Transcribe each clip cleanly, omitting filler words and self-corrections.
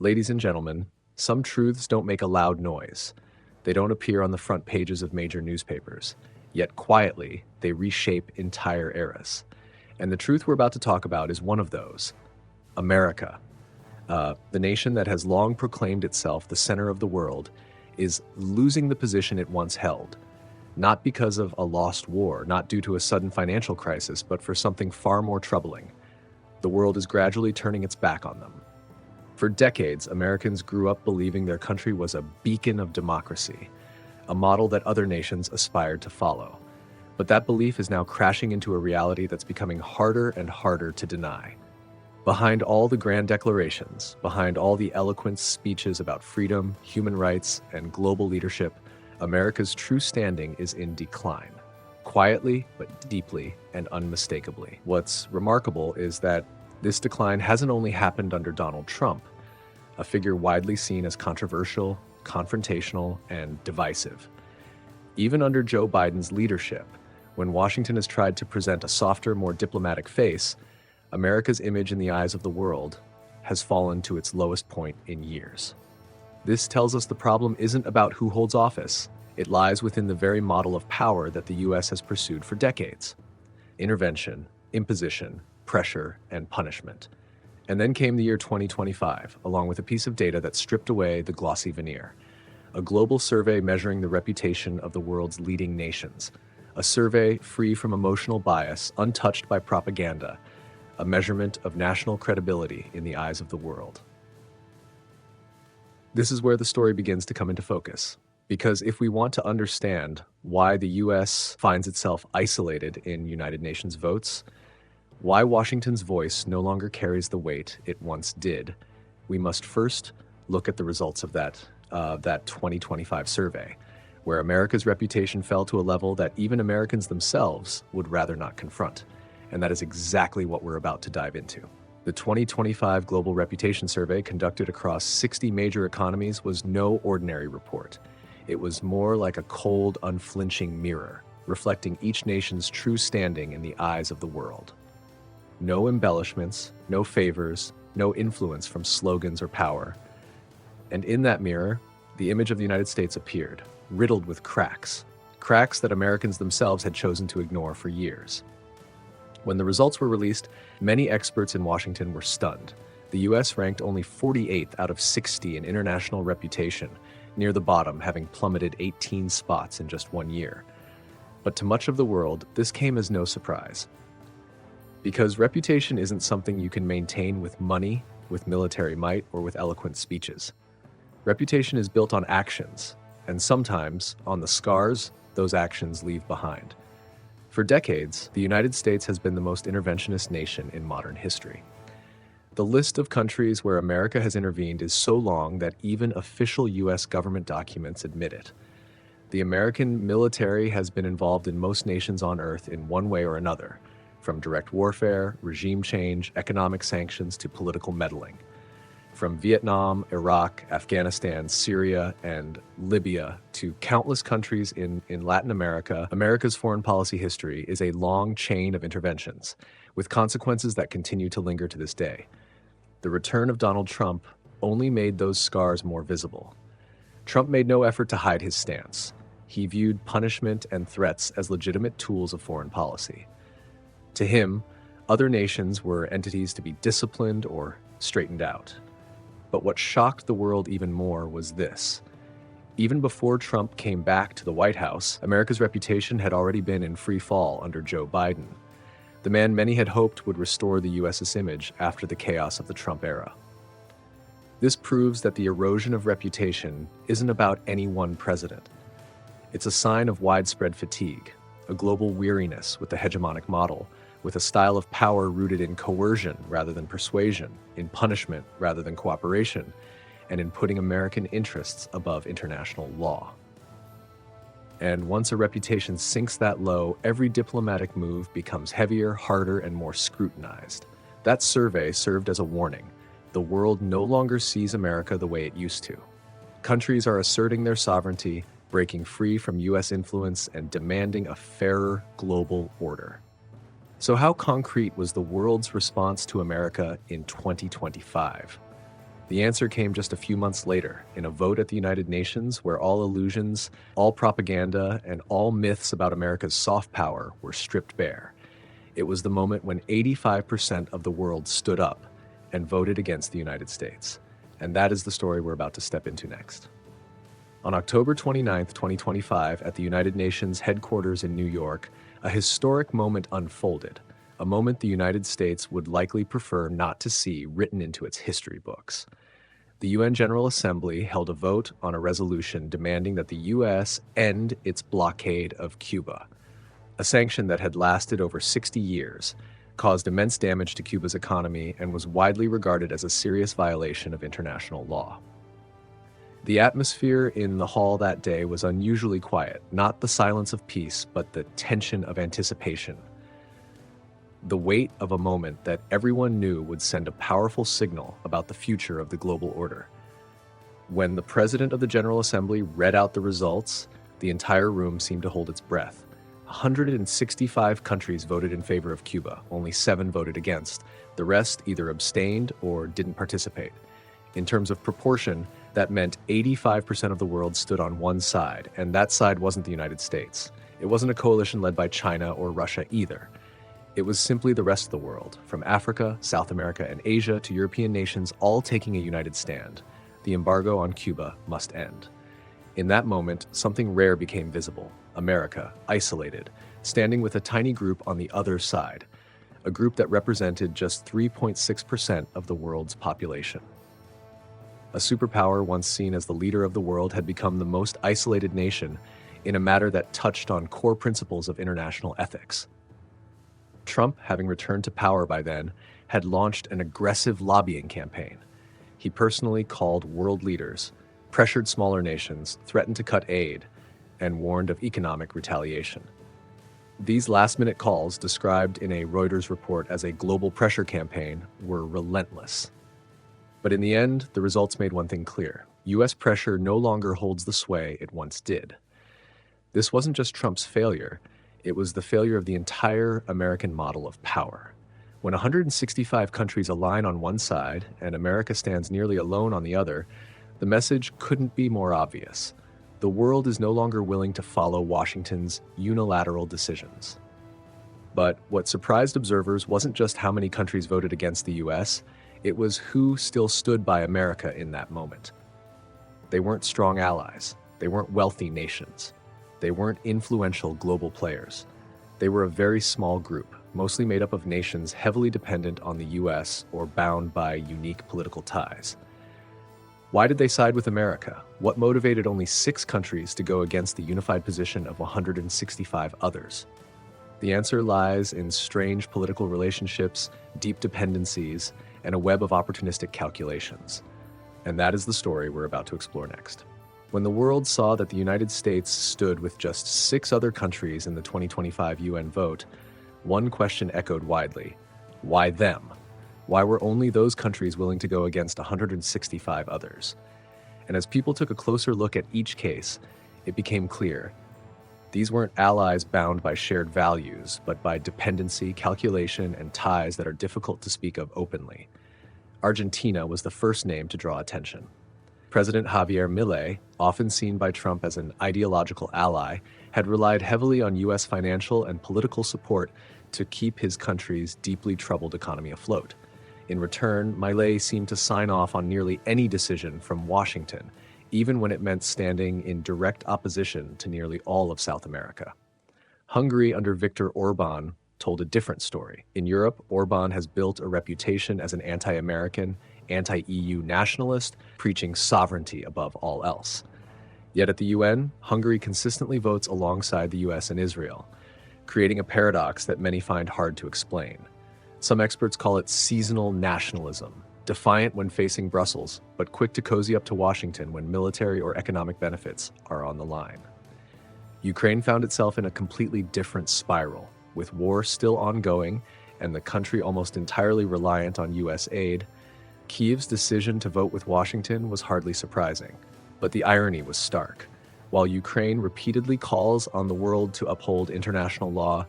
Ladies and gentlemen, some truths don't make a loud noise. They don't appear on the front pages of major newspapers. Yet quietly, they reshape entire eras. And the truth we're about to talk about is one of those. America, the nation that has long proclaimed itself the center of the world, is losing the position it once held. Not because of a lost war, not due to a sudden financial crisis, but for something far more troubling. The world is gradually turning its back on them. For decades, Americans grew up believing their country was a beacon of democracy, a model that other nations aspired to follow. But that belief is now crashing into a reality that's becoming harder and harder to deny. Behind all the grand declarations, behind all the eloquent speeches about freedom, human rights, and global leadership, America's true standing is in decline. Quietly, but deeply and unmistakably. What's remarkable is that this decline hasn't only happened under Donald Trump, a figure widely seen as controversial, confrontational, and divisive. Even under Joe Biden's leadership, when Washington has tried to present a softer, more diplomatic face, America's image in the eyes of the world has fallen to its lowest point in years. This tells us the problem isn't about who holds office. It lies within the very model of power that the U.S. has pursued for decades. Intervention, imposition, pressure, and punishment. And then came the year 2025, along with a piece of data that stripped away the glossy veneer. A global survey measuring the reputation of the world's leading nations. A survey free from emotional bias, untouched by propaganda. A measurement of national credibility in the eyes of the world. This is where the story begins to come into focus. Because if we want to understand why the U.S. finds itself isolated in United Nations votes, why Washington's voice no longer carries the weight it once did, we must first look at the results of that 2025 survey, where America's reputation fell to a level that even Americans themselves would rather not confront. And that is exactly what we're about to dive into. The 2025 Global Reputation Survey, conducted across 60 major economies, was no ordinary report. It was more like a cold, unflinching mirror, reflecting each nation's true standing in the eyes of the world. No embellishments, no favors, no influence from slogans or power. And in that mirror, the image of the United States appeared, riddled with cracks that Americans themselves had chosen to ignore for years. When the results were released, many experts in Washington were stunned. The U.S. ranked only 48th out of 60 in international reputation, near the bottom, having plummeted 18 spots in just 1 year. But to much of the world, this came as no surprise. Because reputation isn't something you can maintain with money, with military might, or with eloquent speeches. Reputation is built on actions, and sometimes on the scars those actions leave behind. For decades, the United States has been the most interventionist nation in modern history. The list of countries where America has intervened is so long that even official U.S. government documents admit it. The American military has been involved in most nations on Earth in one way or another, from direct warfare, regime change, economic sanctions, to political meddling. From Vietnam, Iraq, Afghanistan, Syria, and Libya to countless countries in Latin America, America's foreign policy history is a long chain of interventions, with consequences that continue to linger to this day. The return of Donald Trump only made those scars more visible. Trump made no effort to hide his stance. He viewed punishment and threats as legitimate tools of foreign policy. To him, other nations were entities to be disciplined or straightened out. But what shocked the world even more was this. Even before Trump came back to the White House, America's reputation had already been in free fall under Joe Biden, the man many had hoped would restore the U.S.'s image after the chaos of the Trump era. This proves that the erosion of reputation isn't about any one president. It's a sign of widespread fatigue, a global weariness with the hegemonic model, with a style of power rooted in coercion rather than persuasion, in punishment rather than cooperation, and in putting American interests above international law. And once a reputation sinks that low, every diplomatic move becomes heavier, harder, and more scrutinized. That survey served as a warning. The world no longer sees America the way it used to. Countries are asserting their sovereignty, breaking free from U.S. influence, and demanding a fairer global order. So how concrete was the world's response to America in 2025? The answer came just a few months later, in a vote at the United Nations where all illusions, all propaganda, and all myths about America's soft power were stripped bare. It was the moment when 85% of the world stood up and voted against the United States. And that is the story we're about to step into next. On October 29, 2025, at the United Nations headquarters in New York, a historic moment unfolded, a moment the United States would likely prefer not to see written into its history books. The UN General Assembly held a vote on a resolution demanding that the U.S. end its blockade of Cuba, a sanction that had lasted over 60 years, caused immense damage to Cuba's economy, and was widely regarded as a serious violation of international law. The atmosphere in the hall that day was unusually quiet, not the silence of peace, but the tension of anticipation. The weight of a moment that everyone knew would send a powerful signal about the future of the global order. When the President of the General Assembly read out the results, the entire room seemed to hold its breath. 165 countries voted in favor of Cuba, only 7 voted against. The rest either abstained or didn't participate. In terms of proportion, that meant 85% of the world stood on one side, and that side wasn't the United States. It wasn't a coalition led by China or Russia either. It was simply the rest of the world, from Africa, South America, and Asia to European nations, all taking a united stand. The embargo on Cuba must end. In that moment, something rare became visible. America, isolated, standing with a tiny group on the other side, a group that represented just 3.6% of the world's population. A superpower once seen as the leader of the world had become the most isolated nation in a matter that touched on core principles of international ethics. Trump, having returned to power by then, had launched an aggressive lobbying campaign. He personally called world leaders, pressured smaller nations, threatened to cut aid, and warned of economic retaliation. These last-minute calls, described in a Reuters report as a global pressure campaign, were relentless. But in the end, the results made one thing clear. U.S. pressure no longer holds the sway it once did. This wasn't just Trump's failure. It was the failure of the entire American model of power. When 165 countries align on one side and America stands nearly alone on the other, the message couldn't be more obvious. The world is no longer willing to follow Washington's unilateral decisions. But what surprised observers wasn't just how many countries voted against the U.S., it was who still stood by America in that moment. They weren't strong allies. They weren't wealthy nations. They weren't influential global players. They were a very small group, mostly made up of nations heavily dependent on the U.S. or bound by unique political ties. Why did they side with America? What motivated only 6 countries to go against the unified position of 165 others? The answer lies in strange political relationships, deep dependencies, and a web of opportunistic calculations. And that is the story we're about to explore next. When the world saw that the United States stood with just 6 other countries in the 2025 UN vote, one question echoed widely. Why them? Why were only those countries willing to go against 165 others? And as people took a closer look at each case, it became clear. These weren't allies bound by shared values, but by dependency, calculation, and ties that are difficult to speak of openly. Argentina was the first name to draw attention. President Javier Milei, often seen by Trump as an ideological ally, had relied heavily on U.S. financial and political support to keep his country's deeply troubled economy afloat. In return, Milei seemed to sign off on nearly any decision from Washington, even when it meant standing in direct opposition to nearly all of South America. Hungary under Viktor Orban told a different story. In Europe, Orban has built a reputation as an anti-American, anti-EU nationalist, preaching sovereignty above all else. Yet at the UN, Hungary consistently votes alongside the US and Israel, creating a paradox that many find hard to explain. Some experts call it seasonal nationalism, defiant when facing Brussels, but quick to cozy up to Washington when military or economic benefits are on the line. Ukraine found itself in a completely different spiral, with war still ongoing and the country almost entirely reliant on US aid. Kyiv's decision to vote with Washington was hardly surprising, but the irony was stark. While Ukraine repeatedly calls on the world to uphold international law,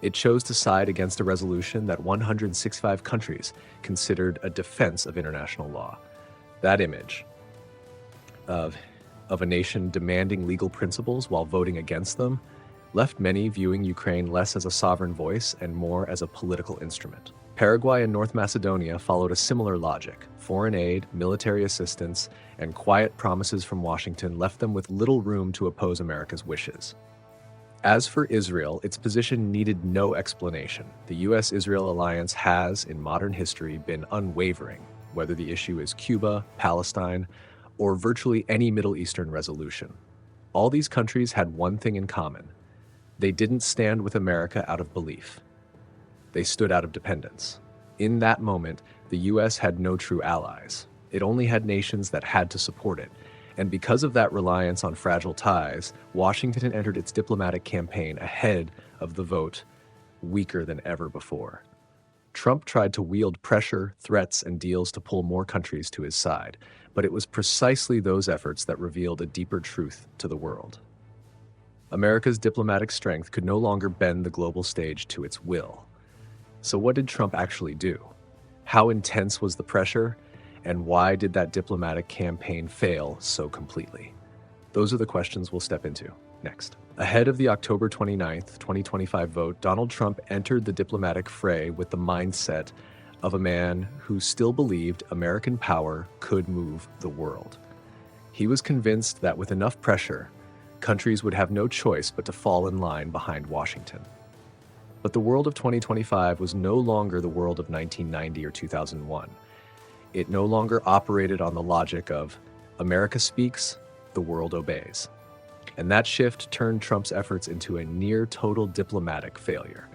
it chose to side against a resolution that 165 countries considered a defense of international law. That image of, of a nation demanding legal principles while voting against them left many viewing Ukraine less as a sovereign voice and more as a political instrument. Paraguay and North Macedonia followed a similar logic. Foreign aid, military assistance, and quiet promises from Washington left them with little room to oppose America's wishes. As for Israel, its position needed no explanation. The US-Israel alliance has, in modern history, been unwavering, whether the issue is Cuba, Palestine, or virtually any Middle Eastern resolution. All these countries had one thing in common. They didn't stand with America out of belief. They stood out of dependence. In that moment, the US had no true allies. It only had nations that had to support it. And because of that reliance on fragile ties, Washington entered its diplomatic campaign ahead of the vote, weaker than ever before. Trump tried to wield pressure, threats, and deals to pull more countries to his side, but it was precisely those efforts that revealed a deeper truth to the world. America's diplomatic strength could no longer bend the global stage to its will. So what did Trump actually do? How intense was the pressure? And why did that diplomatic campaign fail so completely? Those are the questions we'll step into next. Ahead of the October 29th, 2025 vote, Donald Trump entered the diplomatic fray with the mindset of a man who still believed American power could move the world. He was convinced that with enough pressure, countries would have no choice but to fall in line behind Washington. But the world of 2025 was no longer the world of 1990 or 2001. It no longer operated on the logic of America speaks, the world obeys. And that shift turned Trump's efforts into a near-total diplomatic failure.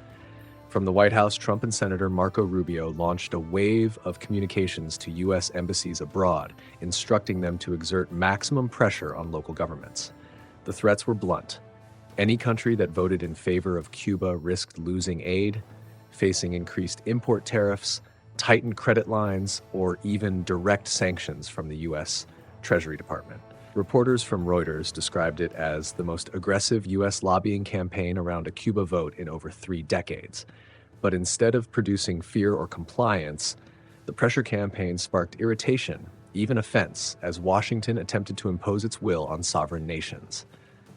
From the White House, Trump and Senator Marco Rubio launched a wave of communications to U.S. embassies abroad, instructing them to exert maximum pressure on local governments. The threats were blunt. Any country that voted in favor of Cuba risked losing aid, facing increased import tariffs, tightened credit lines, or even direct sanctions from the U.S. Treasury Department. Reporters from Reuters described it as the most aggressive U.S. lobbying campaign around a Cuba vote in over 3 decades. But instead of producing fear or compliance, the pressure campaign sparked irritation, even offense, as Washington attempted to impose its will on sovereign nations.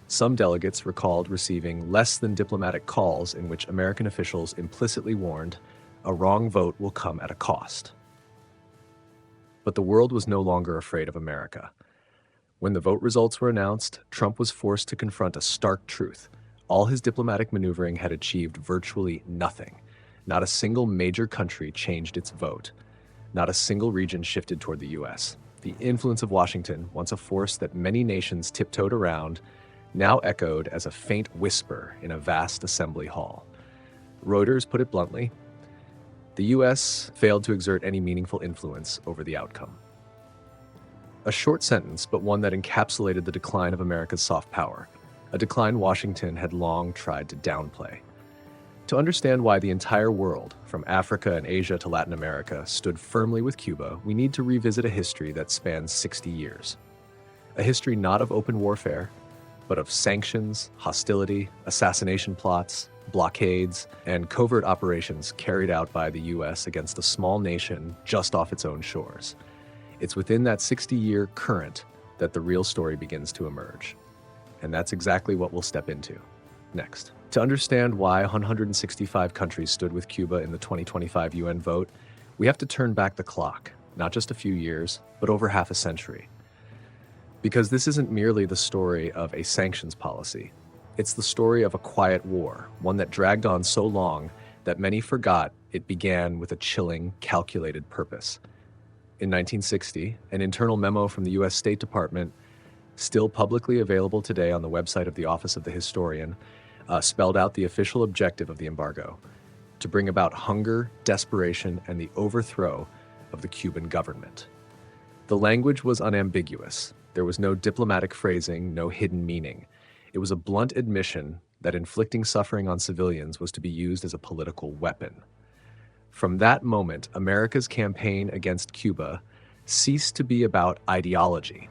Some delegates recalled receiving less than diplomatic calls in which American officials implicitly warned, a wrong vote will come at a cost. But the world was no longer afraid of America. When the vote results were announced, Trump was forced to confront a stark truth. All his diplomatic maneuvering had achieved virtually nothing. Not a single major country changed its vote. Not a single region shifted toward the U.S. The influence of Washington, once a force that many nations tiptoed around, now echoed as a faint whisper in a vast assembly hall. Reuters put it bluntly, the U.S. failed to exert any meaningful influence over the outcome. A short sentence, but one that encapsulated the decline of America's soft power, a decline Washington had long tried to downplay. To understand why the entire world, from Africa and Asia to Latin America, stood firmly with Cuba, we need to revisit a history that spans 60 years. A history not of open warfare, but of sanctions, hostility, assassination plots, blockades, and covert operations carried out by the U.S. against a small nation just off its own shores. It's within that 60-year current that the real story begins to emerge. And that's exactly what we'll step into next. To understand why 165 countries stood with Cuba in the 2025 UN vote, we have to turn back the clock, not just a few years, but over half a century. Because this isn't merely the story of a sanctions policy. It's the story of a quiet war, one that dragged on so long that many forgot it began with a chilling, calculated purpose. In 1960, an internal memo from the U.S. State Department, still publicly available today on the website of the Office of the Historian, spelled out the official objective of the embargo: to bring about hunger, desperation, and the overthrow of the Cuban government. The language was unambiguous. There was no diplomatic phrasing, no hidden meaning. It was a blunt admission that inflicting suffering on civilians was to be used as a political weapon. From that moment, America's campaign against Cuba ceased to be about ideology.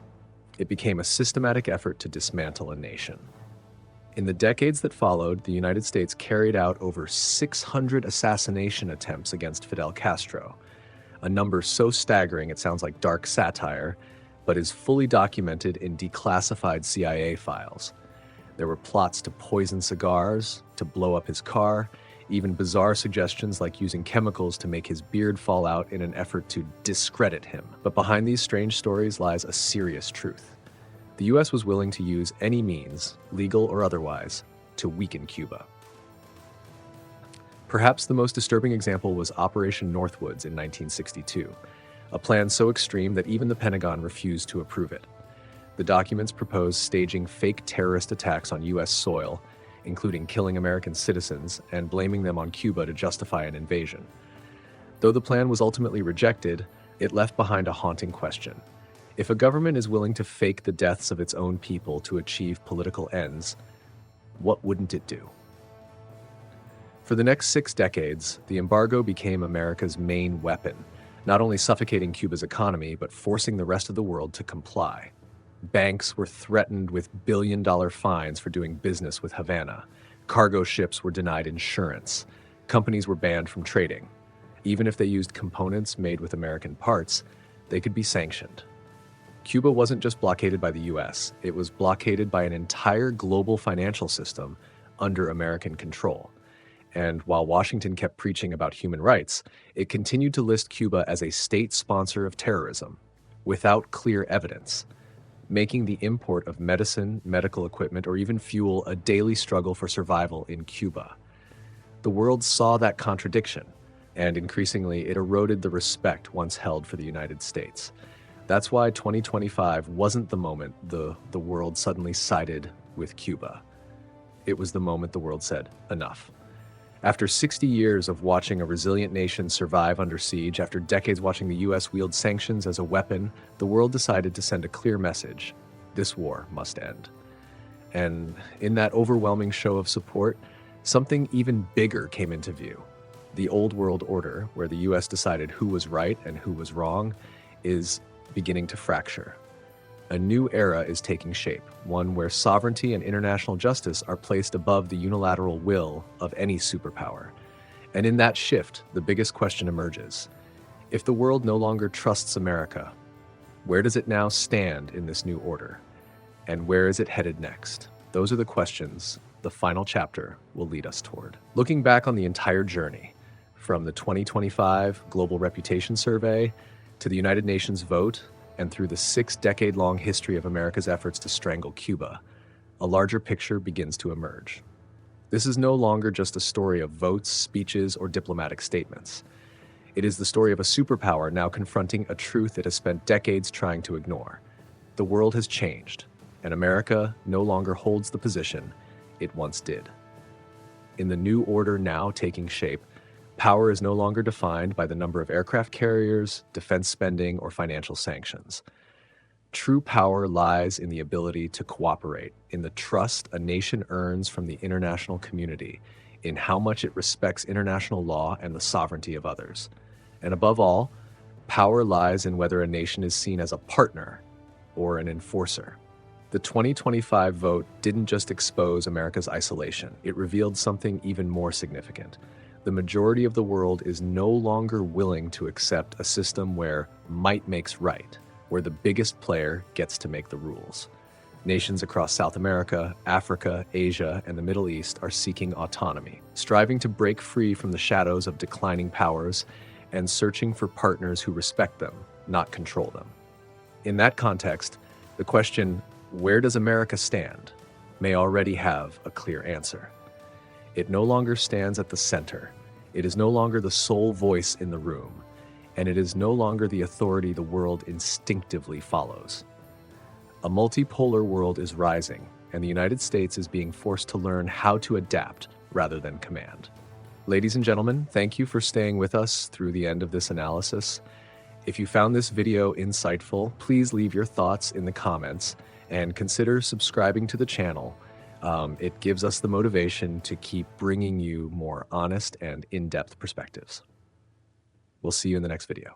It became a systematic effort to dismantle a nation. In the decades that followed, the United States carried out over 600 assassination attempts against Fidel Castro, a number so staggering it sounds like dark satire, but is fully documented in declassified CIA files. There were plots to poison cigars, to blow up his car, even bizarre suggestions like using chemicals to make his beard fall out in an effort to discredit him. But behind these strange stories lies a serious truth. The US was willing to use any means, legal or otherwise, to weaken Cuba. Perhaps the most disturbing example was Operation Northwoods in 1962, a plan so extreme that even the Pentagon refused to approve it. The documents proposed staging fake terrorist attacks on US soil, including killing American citizens and blaming them on Cuba to justify an invasion. Though the plan was ultimately rejected, it left behind a haunting question. If a government is willing to fake the deaths of its own people to achieve political ends, what wouldn't it do? For the next 6 decades, the embargo became America's main weapon, not only suffocating Cuba's economy, but forcing the rest of the world to comply. Banks were threatened with billion-dollar fines for doing business with Havana. Cargo ships were denied insurance. Companies were banned from trading. Even if they used components made with American parts, they could be sanctioned. Cuba wasn't just blockaded by the US, it was blockaded by an entire global financial system under American control. And while Washington kept preaching about human rights, it continued to list Cuba as a state sponsor of terrorism, without clear evidence, making the import of medicine, medical equipment, or even fuel a daily struggle for survival in Cuba. The world saw that contradiction, and increasingly it eroded the respect once held for the United States. That's why 2025 wasn't the moment the world suddenly sided with Cuba. It was the moment the world said, enough. After 60 years of watching a resilient nation survive under siege, after decades watching the US wield sanctions as a weapon, the world decided to send a clear message: this war must end. And in that overwhelming show of support, something even bigger came into view. The old world order, where the US decided who was right and who was wrong, is beginning to fracture. A new era is taking shape, one where sovereignty and international justice are placed above the unilateral will of any superpower. And in that shift, the biggest question emerges. If the world no longer trusts America, where does it now stand in this new order? And where is it headed next? Those are the questions the final chapter will lead us toward. Looking back on the entire journey, from the 2025 Global Reputation Survey to the United Nations vote, and through the 6-decade-long history of America's efforts to strangle Cuba, a larger picture begins to emerge. This is no longer just a story of votes, speeches, or diplomatic statements. It is the story of a superpower now confronting a truth it has spent decades trying to ignore. The world has changed, and America no longer holds the position it once did. In the new order now taking shape, power is no longer defined by the number of aircraft carriers, defense spending, or financial sanctions. True power lies in the ability to cooperate, in the trust a nation earns from the international community, in how much it respects international law and the sovereignty of others. And above all, power lies in whether a nation is seen as a partner or an enforcer. The 2025 vote didn't just expose America's isolation, it revealed something even more significant. The majority of the world is no longer willing to accept a system where might makes right, where the biggest player gets to make the rules. Nations across South America, Africa, Asia, and the Middle East are seeking autonomy, striving to break free from the shadows of declining powers and searching for partners who respect them, not control them. In that context, the question, where does America stand, may already have a clear answer. It no longer stands at the center. It is no longer the sole voice in the room, and it is no longer the authority the world instinctively follows. A multipolar world is rising, and the United States is being forced to learn how to adapt rather than command. Ladies and gentlemen, thank you for staying with us through the end of this analysis. If you found this video insightful, please leave your thoughts in the comments and consider subscribing to the channel. It gives us the motivation to keep bringing you more honest and in-depth perspectives. We'll see you in the next video.